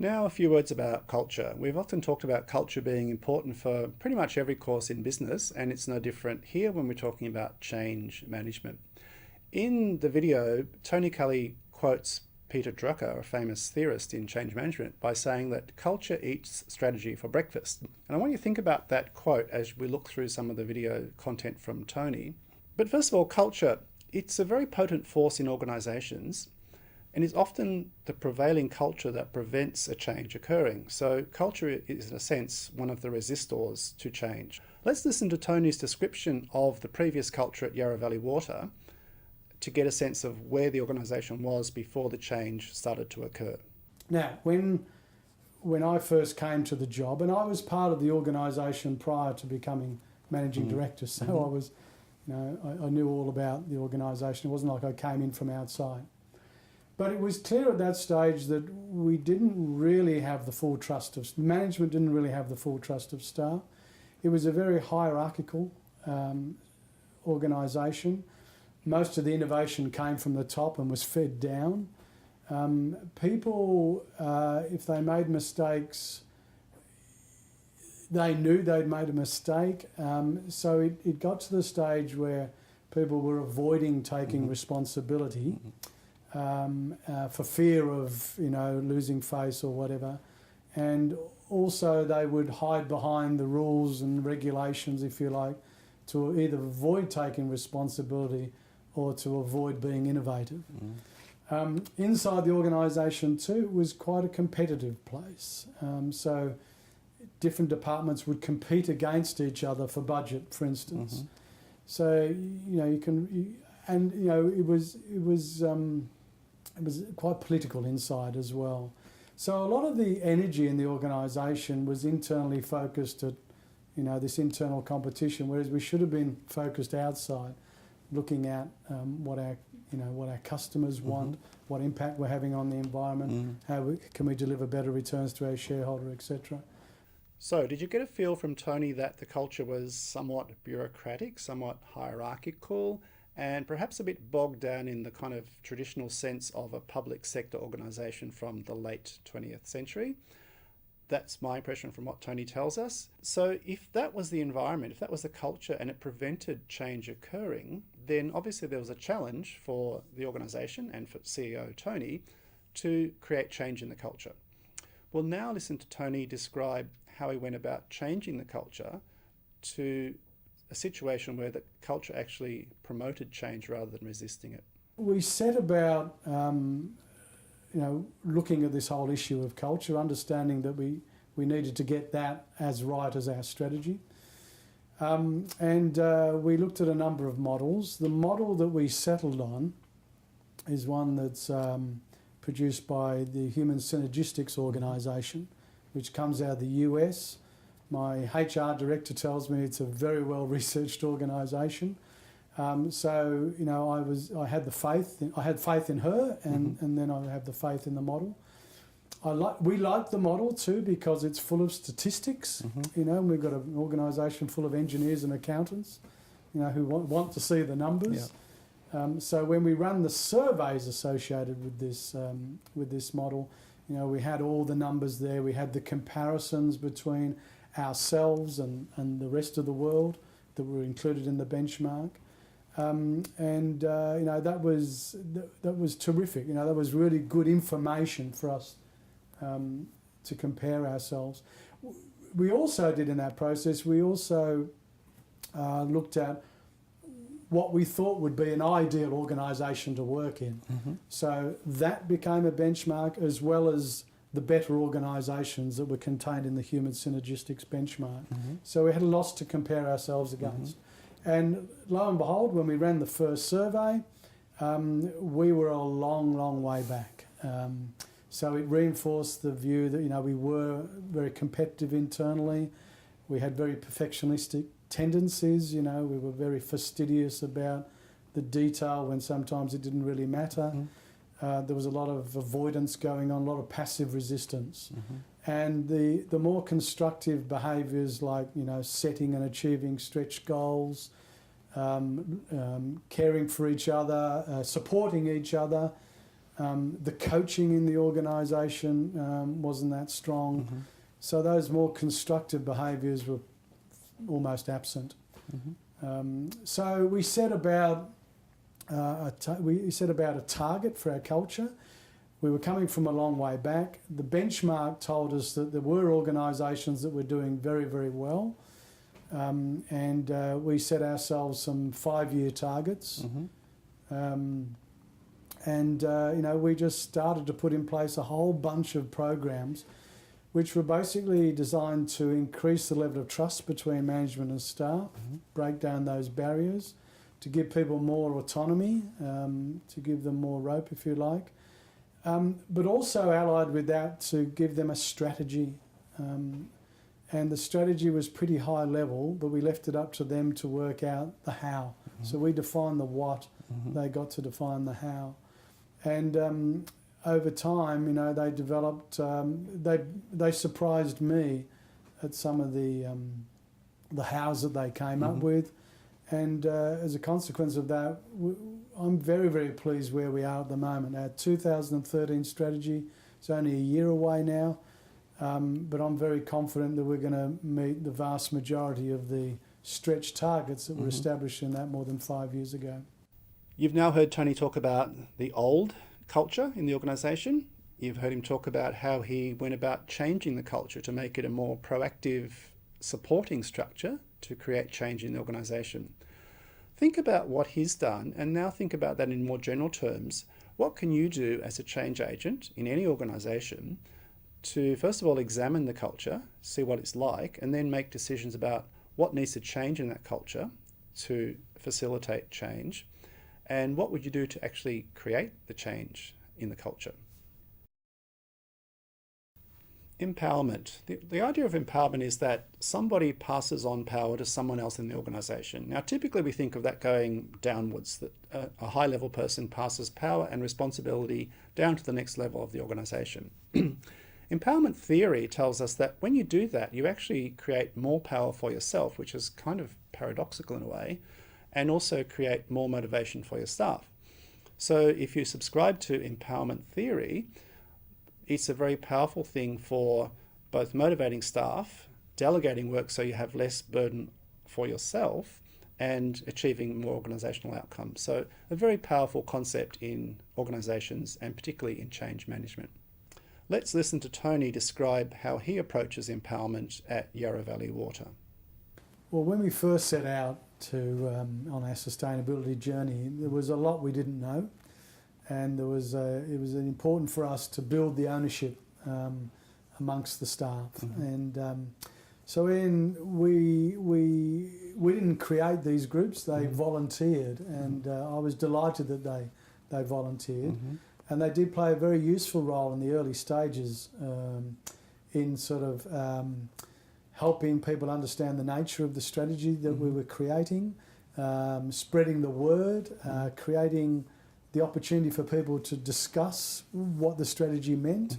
Now, a few words about culture. We've often talked about culture being important for pretty much every course in business, and it's no different here when we're talking about change management. In the video, Tony Cully quotes Peter Drucker, a famous theorist in change management, by saying that culture eats strategy for breakfast. And I want you to think about that quote as we look through some of the video content from Tony. But first of all, culture, it's a very potent force in organizations, and is often the prevailing culture that prevents a change occurring. So culture is, in a sense, one of the resistors to change. Let's listen to Tony's description of the previous culture at Yarra Valley Water to get a sense of where the organisation was before the change started to occur. Now, when I first came to the job, and I was part of the organisation prior to becoming managing director, so I was, I knew all about the organisation. It wasn't like I came in from outside. But it was clear at that stage that we didn't really have the full trust of management, didn't really have the full trust of staff. It was a very hierarchical organisation. Most of the innovation came from the top and was fed down. People, if they made mistakes, they knew they'd made a mistake. So it got to the stage where people were avoiding taking responsibility. For fear of losing face or whatever, and also they would hide behind the rules and regulations, if you like, to either avoid taking responsibility or to avoid being innovative. Inside the organisation too, it was quite a competitive place. So different departments would compete against each other for budget, for instance. So it was quite political inside as well. So a lot of the energy in the organisation was internally focused at, this internal competition, whereas we should have been focused outside, looking at what our customers want, what impact we're having on the environment, how can we deliver better returns to our shareholder, etc. So did you get a feel from Tony that the culture was somewhat bureaucratic, somewhat hierarchical, and perhaps a bit bogged down in the kind of traditional sense of a public sector organisation from the late 20th century? That's my impression from what Tony tells us. So if that was the environment, if that was the culture and it prevented change occurring, then obviously there was a challenge for the organisation and for CEO Tony to create change in the culture. We'll now listen to Tony describe how he went about changing the culture to a situation where the culture actually promoted change rather than resisting it. We set about, looking at this whole issue of culture, understanding that we needed to get that as right as our strategy. We looked at a number of models. The model that we settled on is one that's produced by the Human Synergistics Organisation, which comes out of the US. My HR director tells me it's a very well-researched organisation. I had faith in her, and then I have the faith in the model. We like the model too because it's full of statistics. And we've got an organisation full of engineers and accountants, who want to see the numbers. So when we run the surveys associated with this model, we had all the numbers there. We had the comparisons between ourselves and the rest of the world that were included in the benchmark, that was terrific. That was really good information for us to compare ourselves. We also did in that process. We also looked at what we thought would be an ideal organisation to work in. So that became a benchmark, as well as the better organisations that were contained in the Human Synergistics benchmark. So we had a lot to compare ourselves against. And lo and behold, when we ran the first survey, we were a long, long way back. So it reinforced the view that, we were very competitive internally. We had very perfectionistic tendencies, we were very fastidious about the detail when sometimes it didn't really matter. There was a lot of avoidance going on, a lot of passive resistance. And the more constructive behaviours like, setting and achieving stretch goals, caring for each other, supporting each other, The coaching in the organisation wasn't that strong. Mm-hmm. So those more constructive behaviours were almost absent. Mm-hmm. So we set about a target for our culture. We were coming from a long way back. The benchmark told us that there were organisations that were doing very, very well. And we set ourselves some 5-year targets. Mm-hmm. We just started to put in place a whole bunch of programs which were basically designed to increase the level of trust between management and staff, break down those barriers, to give people more autonomy, to give them more rope, if you like, but also allied with that to give them a strategy. And the strategy was pretty high level, but we left it up to them to work out the how. Mm-hmm. So we defined the what, they got to define the how. And over time, they developed, they surprised me at some of the hows that they came up with. And as a consequence of that, I'm very, very pleased where we are at the moment. Our 2013 strategy is only a year away now, but I'm very confident that we're going to meet the vast majority of the stretch targets that were established in that more than 5 years ago. You've now heard Tony talk about the old culture in the organisation. You've heard him talk about how he went about changing the culture to make it a more proactive, supporting structure to create change in the organisation. Think about what he's done, and now think about that in more general terms. What can you do as a change agent in any organisation to, first of all, examine the culture, see what it's like, and then make decisions about what needs to change in that culture to facilitate change? And what would you do to actually create the change in the culture? Empowerment. The idea of empowerment is that somebody passes on power to someone else in the organisation. Now, typically we think of that going downwards, that a high-level person passes power and responsibility down to the next level of the organisation. Empowerment theory tells us that when you do that, you actually create more power for yourself, which is kind of paradoxical in a way, and also create more motivation for your staff. So if you subscribe to empowerment theory, it's a very powerful thing for both motivating staff, delegating work so you have less burden for yourself, and achieving more organisational outcomes. So a very powerful concept in organisations and particularly in change management. Let's listen to Tony describe how he approaches empowerment at Yarra Valley Water. Well, when we first set out on our sustainability journey, there was a lot we didn't know, and it was important for us to build the ownership amongst the staff. And so we didn't create these groups; they volunteered, and I was delighted that they volunteered, and they did play a very useful role in the early stages in sort of helping people understand the nature of the strategy that we were creating, spreading the word, creating the opportunity for people to discuss what the strategy meant,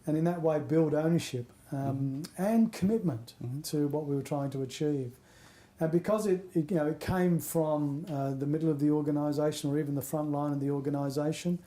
and in that way build ownership and commitment to what we were trying to achieve. And because it came from the middle of the organisation or even the front line of the organisation,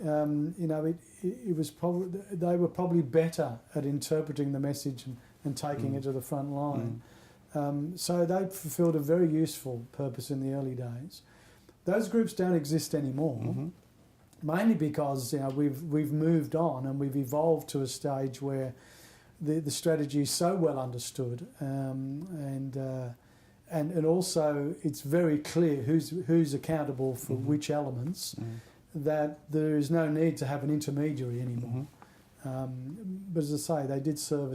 it was probably they were probably better at interpreting the message and taking it to the front line. So they fulfilled a very useful purpose in the early days. Those groups don't exist anymore, mainly because we've moved on and we've evolved to a stage where the strategy is so well understood, and also it's very clear who's accountable for which elements, that there is no need to have an intermediary anymore. But as I say, they did serve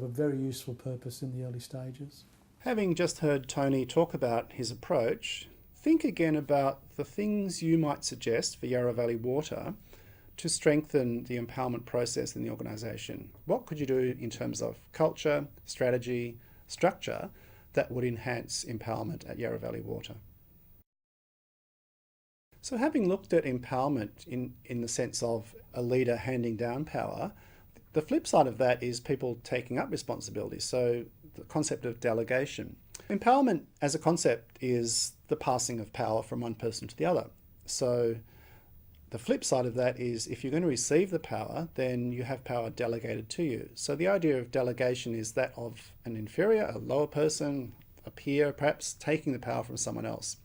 a very useful purpose in the early stages. Having just heard Tony talk about his approach, think again about the things you might suggest for Yarra Valley Water to strengthen the empowerment process in the organisation. What could you do in terms of culture, strategy, structure that would enhance empowerment at Yarra Valley Water? So having looked at empowerment in the sense of a leader handing down power, the flip side of that is people taking up responsibility. So the concept of delegation. Empowerment as a concept is the passing of power from one person to the other. So The flip side of that is if you're going to receive the power, then you have power delegated to you. So the idea of delegation is that of an inferior, a lower person, a peer perhaps, taking the power from someone else.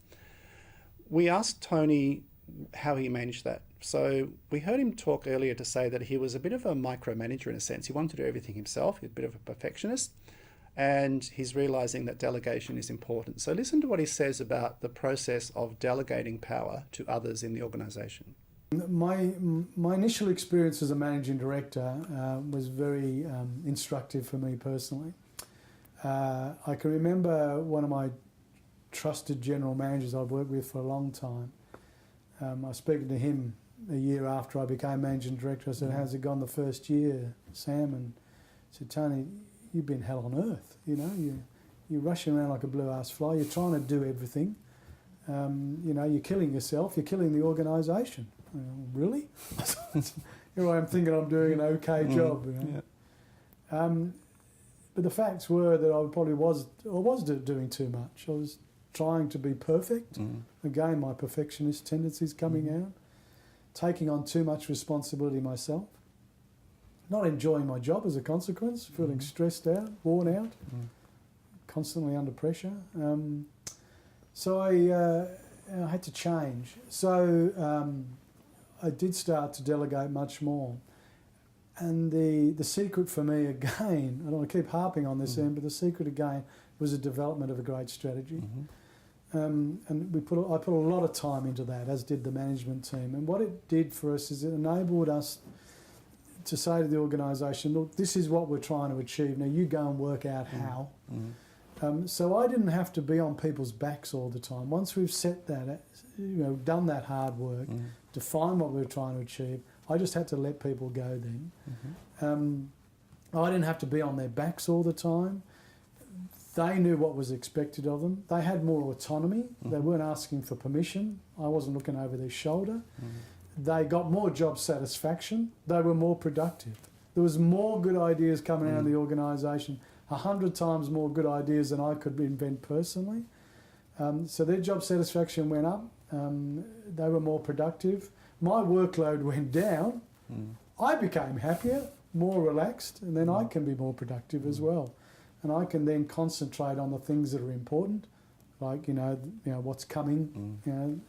We asked Tony how he managed that. So we heard him talk earlier to say that he was a bit of a micromanager in a sense. He wanted to do everything himself. He's a bit of a perfectionist, and he's realizing that delegation is important. So listen to what he says about the process of delegating power to others in the organization. My initial experience as a managing director was very instructive for me personally. I can remember one of my trusted general managers I've worked with for a long time. I was speaking to him a year after I became managing director. I said, "How's it gone the first year, Sam?" And he said, "Tony, you've been hell on earth. You know, you're rushing around like a blue-ass fly. You're trying to do everything. You know, you're killing yourself. You're killing the organisation." Really? Here I am thinking I'm doing an okay job. You know? Yeah. But the facts were that I probably was doing too much. I was trying to be perfect. Again, my perfectionist tendencies coming out. Taking on too much responsibility myself. Not enjoying my job as a consequence. Feeling stressed out, worn out. Constantly under pressure. So I had to change. So I did start to delegate much more. And the secret for me again, I don't want to keep harping on this end, but the secret again was the development of a great strategy. And I put a lot of time into that, as did the management team. And what it did for us is it enabled us to say to the organisation, look, this is what we're trying to achieve. Now you go and work out how. So I didn't have to be on people's backs all the time. Once we've set that, done that hard work, defined what we were trying to achieve, I just had to let people go then. I didn't have to be on their backs all the time. They knew what was expected of them. They had more autonomy. They weren't asking for permission. I wasn't looking over their shoulder. They got more job satisfaction. They were more productive. There was more good ideas coming out of the organisation, 100 times more good ideas than I could invent personally. So their job satisfaction went up. They were more productive. My workload went down. I became happier, more relaxed, and then I can be more productive as well. And I can then concentrate on the things that are important, like what's coming,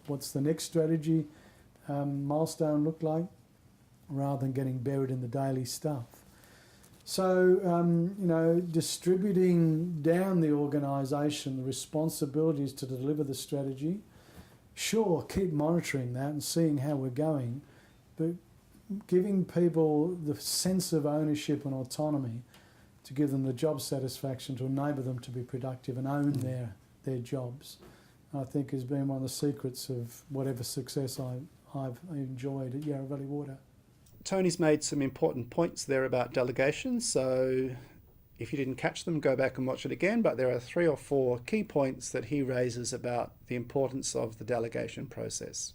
what's the next strategy milestone look like, rather than getting buried in the daily stuff. So distributing down the organisation the responsibilities to deliver the strategy. Sure, keep monitoring that and seeing how we're going, but giving people the sense of ownership and autonomy to give them the job satisfaction to enable them to be productive and own their jobs, I think has been one of the secrets of whatever success I've enjoyed at Yarra Valley Water. Tony's made some important points there about delegation, so if you didn't catch them, go back and watch it again, but there are 3 or 4 key points that he raises about the importance of the delegation process.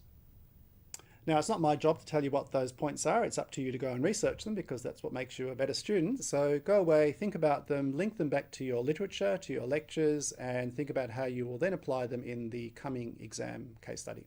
Now, it's not my job to tell you what those points are. It's up to you to go and research them, because that's what makes you a better student. So go away, think about them, link them back to your literature, to your lectures, and think about how you will then apply them in the coming exam case study.